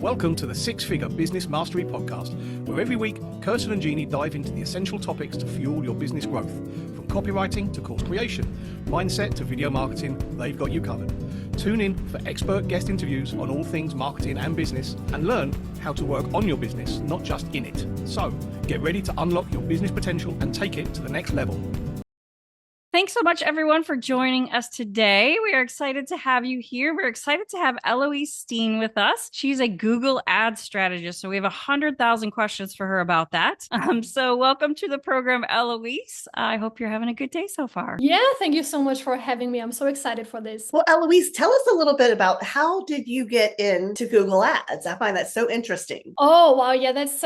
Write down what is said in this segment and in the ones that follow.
Welcome to the Six Figure Business Mastery Podcast, where every week, Kirsten and Jeanne dive into the essential topics to fuel your business growth. From copywriting to course creation, mindset to video marketing, they've got you covered. Tune in for expert guest interviews on all things marketing and business, and learn how to work on your business, not just in it. So, get ready to unlock your business potential and take it to the next level. Thanks so much, everyone, for joining us today. We are excited to have you here. We're excited to have Eloïse Steen with us. She's a Google Ads strategist, so we have 100,000 questions for her about that. So welcome to the program, Eloïse. I hope you're having a good day so far. Yeah, thank you so much for having me. I'm so excited for this. Well, Eloise, tell us a little bit about how did you get into Google Ads? I find that so interesting. Oh, wow. Yeah, that's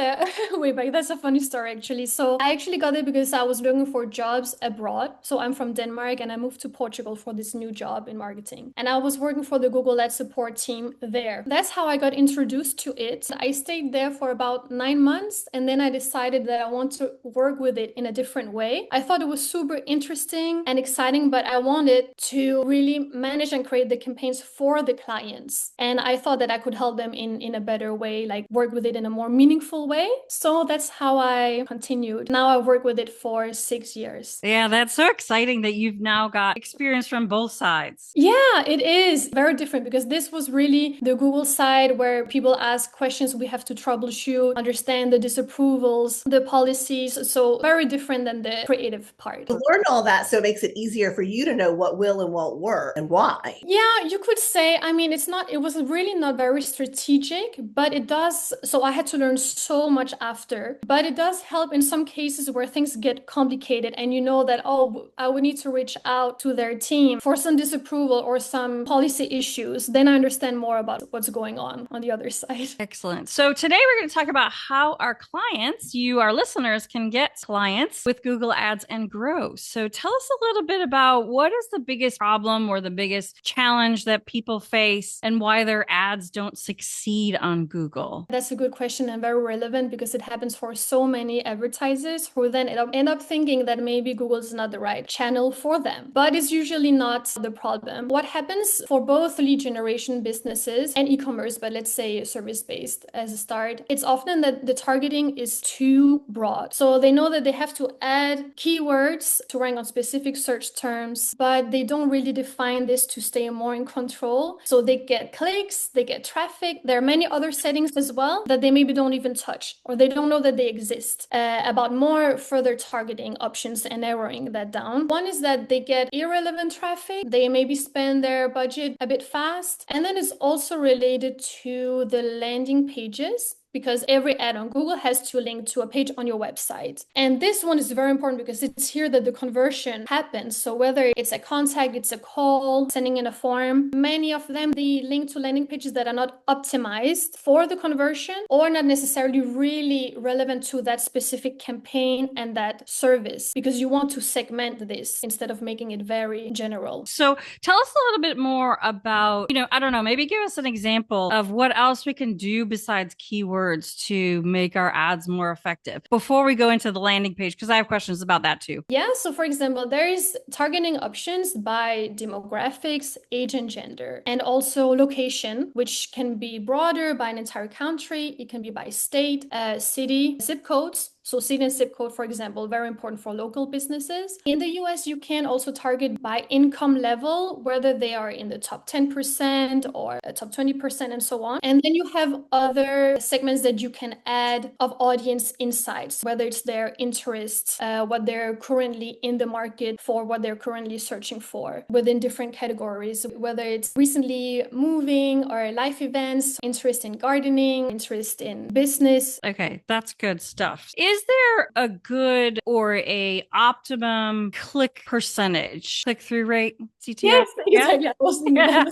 wait, but that's a funny story, actually. So I actually got it because I was looking for jobs abroad. So I'm from Denmark and I moved to Portugal for this new job in marketing. And I was working for the Google Ads support team there. That's how I got introduced to it. I stayed there for about 9 months and then I decided that I want to work with it in a different way. I thought it was super interesting and exciting, but I wanted to really manage and create the campaigns for the clients. And I thought that I could help them in a better way, like work with it in a more meaningful way. So that's how I continued. Now I work with it for 6 years. Yeah, that's so exciting that you've now got experience from both sides. Yeah, it is very different because this was really the Google side where people ask questions, we have to troubleshoot, understand the disapprovals, the policies. So very different than the creative part. To learn all that, so it makes it easier for you to know what will and won't work and why. Yeah, you could say, I mean, it was really not very strategic, but it does. So I had to learn so much after, but it does help in some cases where things get complicated and you know that, oh, I would need to reach out to their team for some disapproval or some policy issues. Then I understand more about what's going on the other side. Excellent. So today we're going to talk about how our clients, you, our listeners, can get clients with Google Ads and grow. So tell us a little bit about what is the biggest problem or the biggest challenge that people face and why their ads don't succeed on Google. That's a good question and very relevant because it happens for so many advertisers who then end up thinking that maybe Google is not the right channel for them, but it's usually not the problem. What happens for both lead generation businesses and e-commerce, but let's say service-based as a start, it's often that the targeting is too broad. So they know that they have to add keywords to rank on specific search terms, but they don't really define this to stay more in control. So they get clicks, they get traffic. There are many other settings as well that they maybe don't even touch or they don't know that they exist. About more further targeting options and narrowing that down. One is that they get irrelevant traffic. They maybe spend their budget a bit fast. And then it's also related to the landing pages, because every ad on Google has to link to a page on your website. And this one is very important because it's here that the conversion happens. So whether it's a contact, it's a call, sending in a form, many of them, they link to landing pages that are not optimized for the conversion or not necessarily really relevant to that specific campaign and that service, because you want to segment this instead of making it very general. So tell us a little bit more about, I don't know, maybe give us an example of what else we can do besides keywords to make our ads more effective before we go into the landing page, because I have questions about that too. Yeah, so for example, there is targeting options by demographics, age and gender, and also location, which can be broader by an entire country. It can be by state, city, zip codes. So city and zip code, for example, very important for local businesses. In the US, you can also target by income level, whether they are in the top 10% or top 20% and so on. And then you have other segments that you can add of audience insights, whether it's their interests, what they're currently in the market for, what they're currently searching for within different categories, whether it's recently moving or life events, interest in gardening, interest in business. Okay, that's good stuff. Is there a good or a optimum click-through rate? CTR? Yes, exactly. Yeah.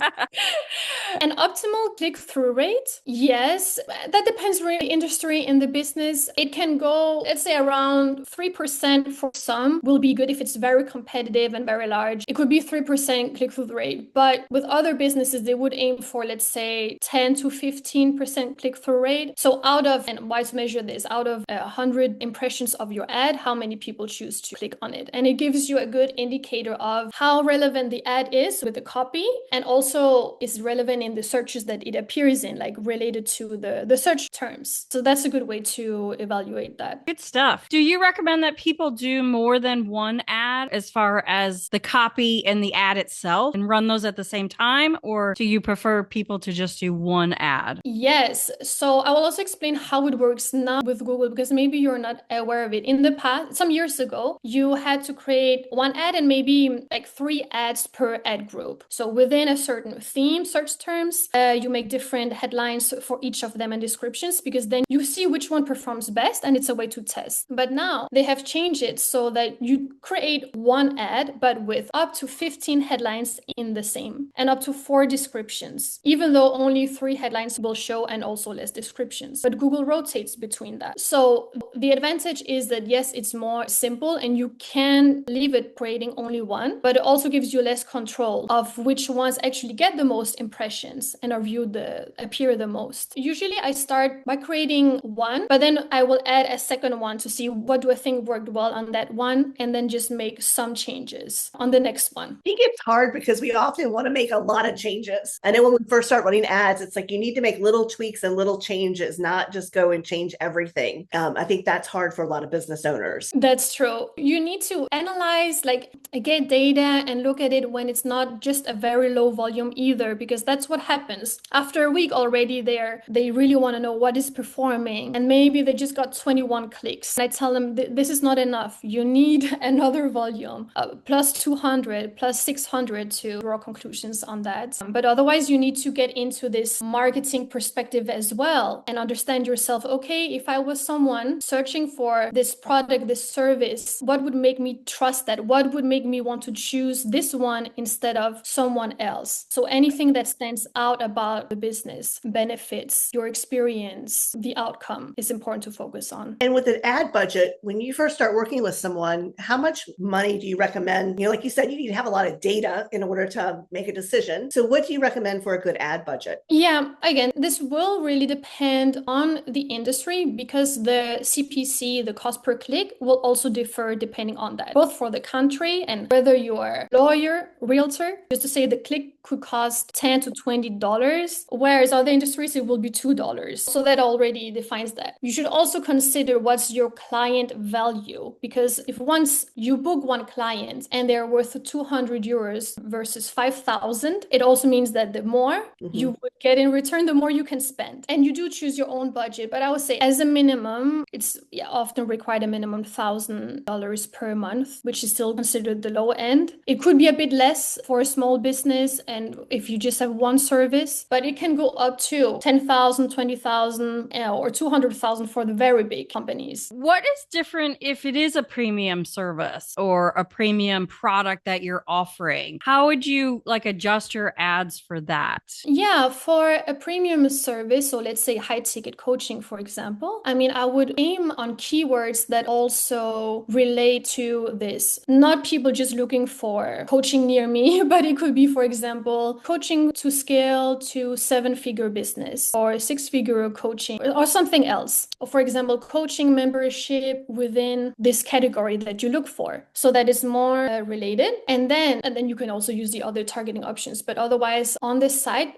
An optimal click-through rate? Yes. That depends really on the industry and the business. It can go, let's say around 3% for some will be good if it's very competitive and very large. It could be 3% click-through rate. But with other businesses, they would aim for, let's say, 10 to 15% click-through rate. So and why to measure this? Out of 100 good impressions of your ad, how many people choose to click on it. And it gives you a good indicator of how relevant the ad is with the copy, and also is relevant in the searches that it appears in, like related to the search terms. So that's a good way to evaluate that. Good stuff. Do you recommend that people do more than one ad as far as the copy and the ad itself and run those at the same time? Or do you prefer people to just do one ad? Yes. So I will also explain how it works now with Google, because maybe you're not aware of it. In the past, some years ago, you had to create one ad and maybe like 3 ads per ad group. So within a certain theme, search terms, you make different headlines for each of them and descriptions, because then you see which one performs best and it's a way to test. But now they have changed it so that you create one ad, but with up to 15 headlines in the same and up to 4 descriptions, even though only 3 headlines will show and also less descriptions. But Google rotates between that. So the advantage is that yes, it's more simple and you can leave it creating only one, but it also gives you less control of which ones actually get the most impressions and are viewed appear the most. Usually I start by creating one, but then I will add a second one to see what do I think worked well on that one, and then just make some changes on the next one. I think it's hard because we often want to make a lot of changes. I know when we first start running ads, it's like you need to make little tweaks and little changes, not just go and change everything. I think that's hard for a lot of business owners. That's true. You need to analyze, like get data and look at it when it's not just a very low volume either, because that's what happens. After a week already they really want to know what is performing, and maybe they just got 21 clicks. And I tell them this is not enough. You need another volume, plus 200, plus 600 to draw conclusions on that. But otherwise you need to get into this marketing perspective as well and understand yourself. Okay, if I was someone searching for this product, this service, what would make me trust that? What would make me want to choose this one instead of someone else? So anything that stands out about the business, benefits, your experience, the outcome is important to focus on. And with an ad budget, when you first start working with someone, how much money do you recommend? Like you said, you need to have a lot of data in order to make a decision. So what do you recommend for a good ad budget? Yeah, again, this will really depend on the industry, because the CPC, the cost per click, will also differ depending on that, both for the country and whether you're a lawyer, realtor. Just to say, the click could cost $10 to $20, whereas other industries it will be $2. So that already defines that. You should also consider what's your client value, because if once you book one client and they're worth €200 versus 5,000, it also means that the more you would get in return, the more you can spend. And you do choose your own budget, but I would say as a minimum, it's often required a minimum $1,000 per month, which is still considered the low end. It could be a bit less for a small business and if you just have one service, but it can go up to 10,000, 20,000, or 200,000 for the very big companies. What is different if it is a premium service or a premium product that you're offering? How would you adjust your ads for that? Yeah, for a premium service, so let's say high ticket coaching, for example, I would aim on keywords that also relate to this. Not people just looking for coaching near me, but it could be, for example, coaching to scale to 7-figure business or 6-figure coaching or something else. Or for example, coaching membership within this category that you look for. So that is more related. And then you can also use the other targeting options. But otherwise on this site,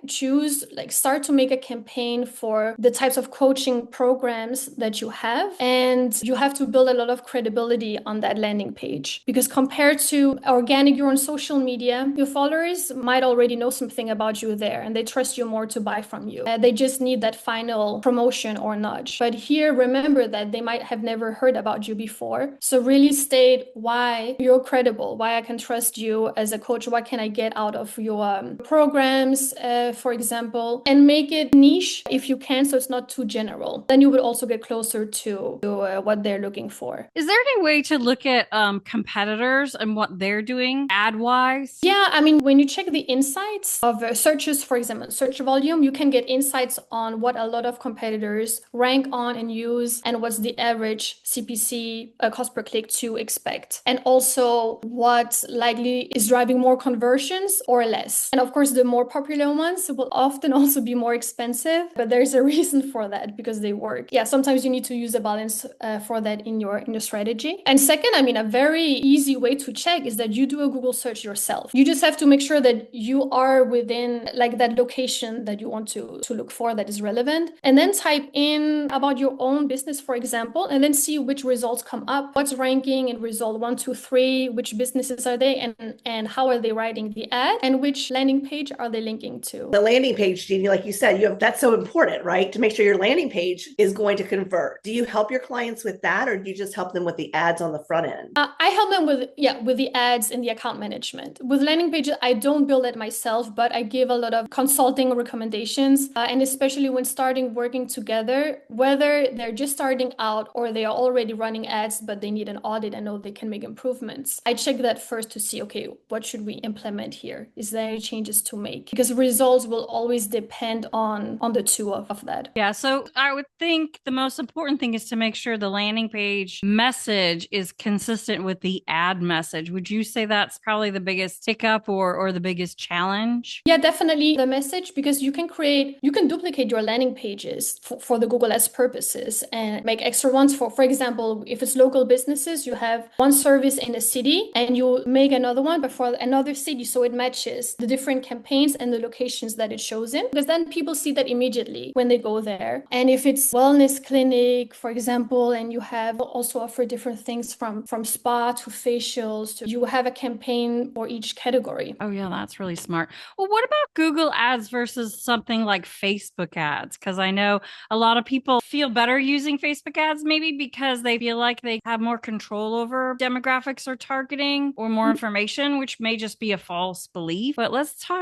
start to make a campaign for the types of coaching programs that you have. And you have to build a lot of credibility on that landing page, because compared to organic, you're on social media, your followers might already know something about you there and they trust you more to buy from you. They just need that final promotion or nudge. But here, remember that they might have never heard about you before. So really state why you're credible, why I can trust you as a coach, what can I get out of your programs, for example, and make it niche if you can, so it's not too general. Then you would also get closer to what they're looking for. Is there any way to look at competitors and what they're doing ad-wise? Yeah, when you check the insights of searches, for example, search volume, you can get insights on what a lot of competitors rank on and use, and what's the average CPC cost per click to expect, and also what likely is driving more conversions or less. And of course, the more popular ones will often also be more expensive, but there's a reason for that, because they work. Yeah, sometimes you need to use a balance balance for that in your strategy. And second, I mean, a very easy way to check is that you do a Google search yourself. You just have to make sure that you are within like that location that you want to look for that is relevant, and then type in about your own business, for example, and then see which results come up, what's ranking in result 1, 2, 3, which businesses are they, and how are they writing the ad, and which landing page are they linking to. The landing page, Jeanne, like you said, that's so important, right? To make sure your landing page is going to convert. Do you help your clients with that, or do you just help them with the ads on the front end? I help them with the ads and the account management. With landing pages, I don't build it myself, but I give a lot of consulting recommendations, and especially when starting working together, whether they're just starting out or they are already running ads, but they need an audit and know they can make improvements. I check that first to see, okay, what should we implement here? Is there any changes to make? Because results will always depend on the two of that. Yeah, so I would think the most important thing is to make sure the landing page message is consistent with the ad message. Would you say that's probably the biggest hiccup or the biggest challenge? Yeah, definitely the message, because you can duplicate your landing pages for the Google Ads purposes and make extra ones. For example, if it's local businesses, you have one service in a city and you make another one, but for another city, so it matches the different campaigns and the locations that it shows in, because then people see that immediately when they go there. And if it's wellness clinic, for example, and you have also offer different things from spa to facials, you have a campaign for each category. Oh yeah, that's really smart. Well, what about Google Ads versus something like Facebook ads? Because I know a lot of people feel better using Facebook ads, maybe because they feel like they have more control over demographics or targeting or more information, which may just be a false belief. But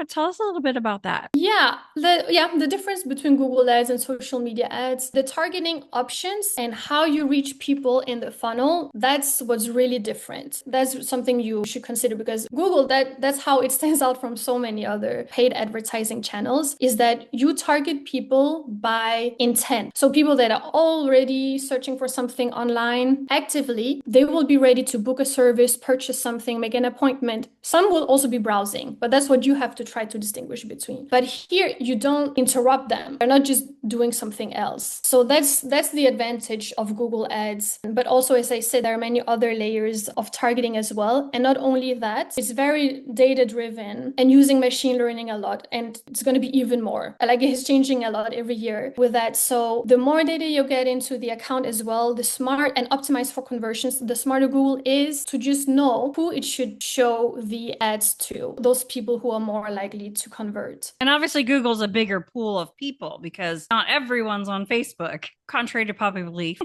tell us a little bit about that. Yeah, the difference between Google Ads and social media ads, the targeting options and how you reach people in the funnel, that's what's really different. That's something you should consider, because Google, that's how it stands out from so many other paid advertising channels, is that you target people by intent. So people that are already searching for something online actively, they will be ready to book a service, purchase something, make an appointment. Some will also be browsing, but that's what you have to try to distinguish between. But here you don't interrupt them. They're not just doing something else. So that's the advantage of Google Ads. But also, as I said, there are many other layers of targeting as well. And not only that, it's very data driven and using machine learning a lot. And it's going to be even more. Like, it's changing a lot every year with that. So the more data you get into the account as well, the smart and optimized for conversions, the smarter Google is to just know who it should show the ads to, those people who are more likely to convert. And obviously Google's a bigger pool of people because not everyone's on Facebook, contrary to popular belief.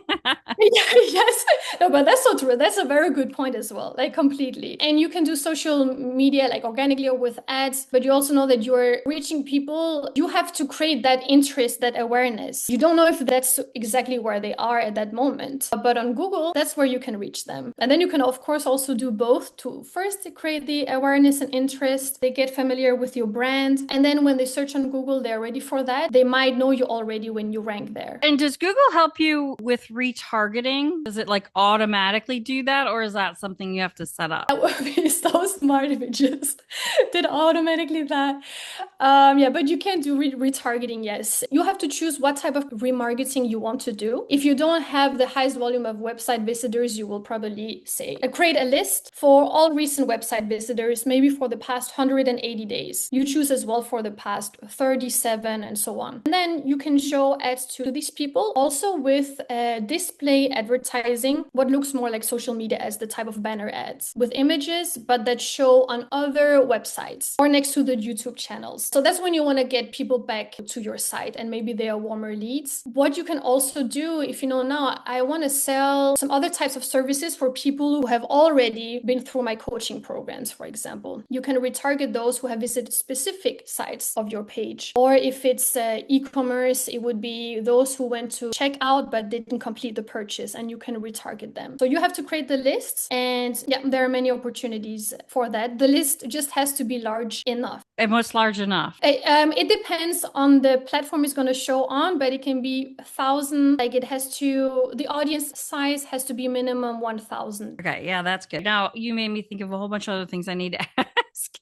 Yes, no, but that's so true. That's a very good point as well, like completely. And you can do social media like organically or with ads, but you also know that you're reaching people. You have to create that interest, that awareness. You don't know if that's exactly where they are at that moment, but on Google, that's where you can reach them. And then you can, of course, also do both to first create the awareness and interest. They get familiar with your brand. And then when they search on Google, they're ready for that. They might know you already when you rank there. And does Google help you with retargeting? Does it like automatically do that, or is that something you have to set up? That would be so smart if it just did automatically that. Yeah, but you can do retargeting, yes. You have to choose what type of remarketing you want to do. If you don't have the highest volume of website visitors, you will probably say, create a list for all recent website visitors, maybe for the past 180 days. You choose as well for the past 37 and so on. And then you can show ads to these people, also with display advertising, what looks more like social media as the type of banner ads with images, but that show on other websites or next to the YouTube channels. So that's when you want to get people back to your site and maybe they are warmer leads. What you can also do, if you know, now I want to sell some other types of services for people who have already been through my coaching programs, for example, you can retarget those who have visited specific sites of your page. Or if it's e-commerce, it would be those who went to check out but didn't complete the purchase, and you can retarget them. So you have to create the lists, and yeah, there are many opportunities for that. The list just has to be large enough. And what's large enough? It depends on the platform it's going to show on, but it can be 1,000. Like, the audience size has to be minimum 1,000. Okay, yeah, that's good. Now you made me think of a whole bunch of other things I need to ask.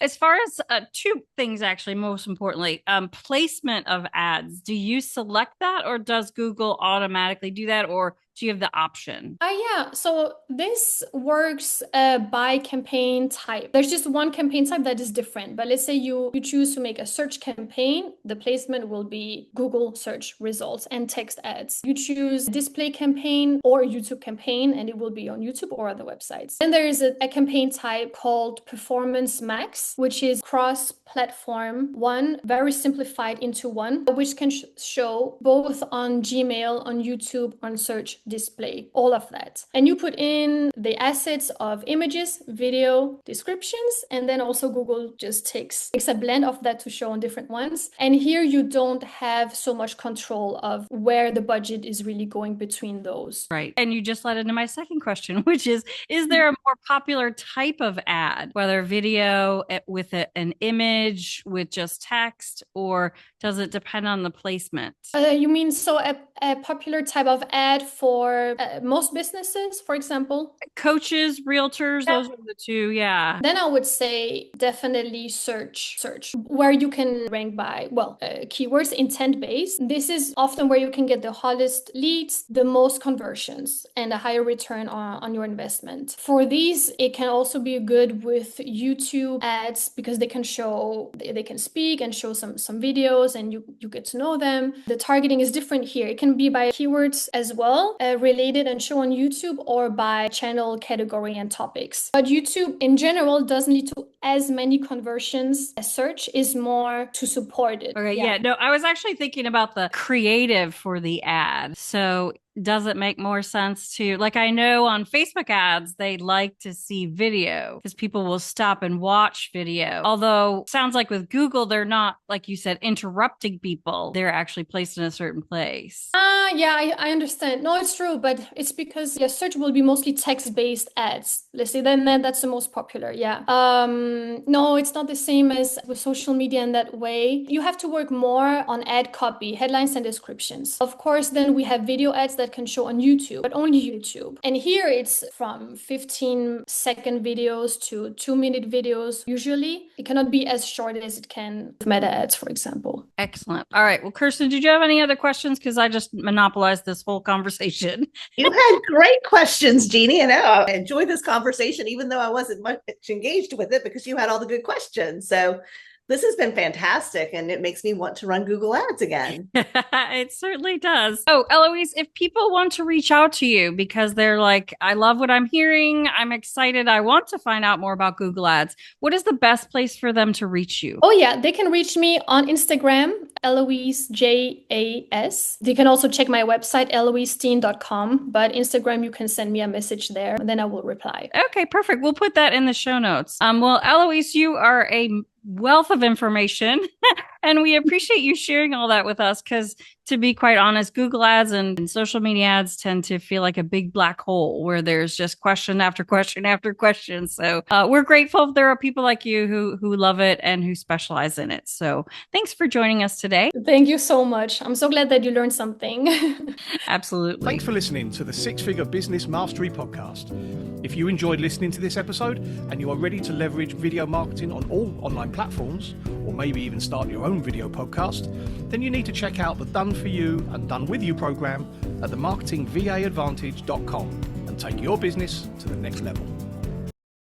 As far as two things, actually, most importantly, placement of ads. Do you select that, or does Google automatically do that, or do you have the option? Yeah. So this works by campaign type. There's just one campaign type that is different. But let's say you choose to make a search campaign, the placement will be Google search results and text ads. You choose display campaign or YouTube campaign, and it will be on YouTube or other websites. Then there is a campaign type called Performance Max, which is cross-platform one, very simplified into one, which can show both on Gmail, on YouTube, on search, display, all of that. And you put in the assets of images, video, descriptions, and then also Google just takes a blend of that to show on different ones. And here you don't have so much control of where the budget is really going between those. Right. And you just led into my second question, which is there a more popular type of ad, whether video with an image, with just text, or does it depend on the placement? You mean so a popular type of ad for most businesses, for example? Coaches, realtors, those are the two, yeah. Then I would say definitely search, where you can rank by, keywords, intent-based. This is often where you can get the hottest leads, the most conversions, and a higher return on your investment. For these, it can also be good with YouTube ads because they can speak and show some videos, and you get to know them. The targeting is different here. It can be by keywords as well, related and show on YouTube, or by channel category and topics. But YouTube in general doesn't lead to as many conversions as search, is more to support it. Okay, yeah. No, I was actually thinking about the creative for the ad. So does it make more sense to, like, I know on Facebook ads, they like to see video because people will stop and watch video. Although sounds like with Google, they're not, like you said, interrupting people. They're actually placed in a certain place. I understand. No, it's true, but it's because search will be mostly text-based ads. Let's say then that's the most popular. Yeah. No, it's not the same as with social media in that way. You have to work more on ad copy, headlines and descriptions. Of course, then we have video ads that can show on YouTube, but only YouTube. And here it's from 15-second videos to 2-minute videos. Usually, it cannot be as short as it can with meta ads, for example. Excellent. All right. Well, Kirsten, did you have any other questions? Because I just monopolized this whole conversation. You had great questions, Jeannie, and I enjoyed this conversation, even though I wasn't much engaged with it because you had all the good questions. So this has been fantastic, and it makes me want to run Google Ads again. It certainly does. Oh, Eloise, if people want to reach out to you because they're like, I love what I'm hearing, I'm excited, I want to find out more about Google Ads, what is the best place for them to reach you? Oh, yeah, they can reach me on Instagram, Eloise JAS. They can also check my website, eloisesteen.com, but Instagram, you can send me a message there, and then I will reply. Okay, perfect. We'll put that in the show notes. Well, Eloise, you are a wealth of information and we appreciate you sharing all that with us because, to be quite honest, Google ads and social media ads tend to feel like a big black hole where there's just question after question after question. So we're grateful there are people like you who love it and who specialize in it. So thanks for joining us today. Thank you so much. I'm so glad that you learned something. Absolutely. Thanks for listening to the Six Figure Business Mastery Podcast. If you enjoyed listening to this episode and you are ready to leverage video marketing on all online platforms, or maybe even start your own video podcast, then you need to check out the Done For You and Done With You program at themarketingvaadvantage.com and take your business to the next level.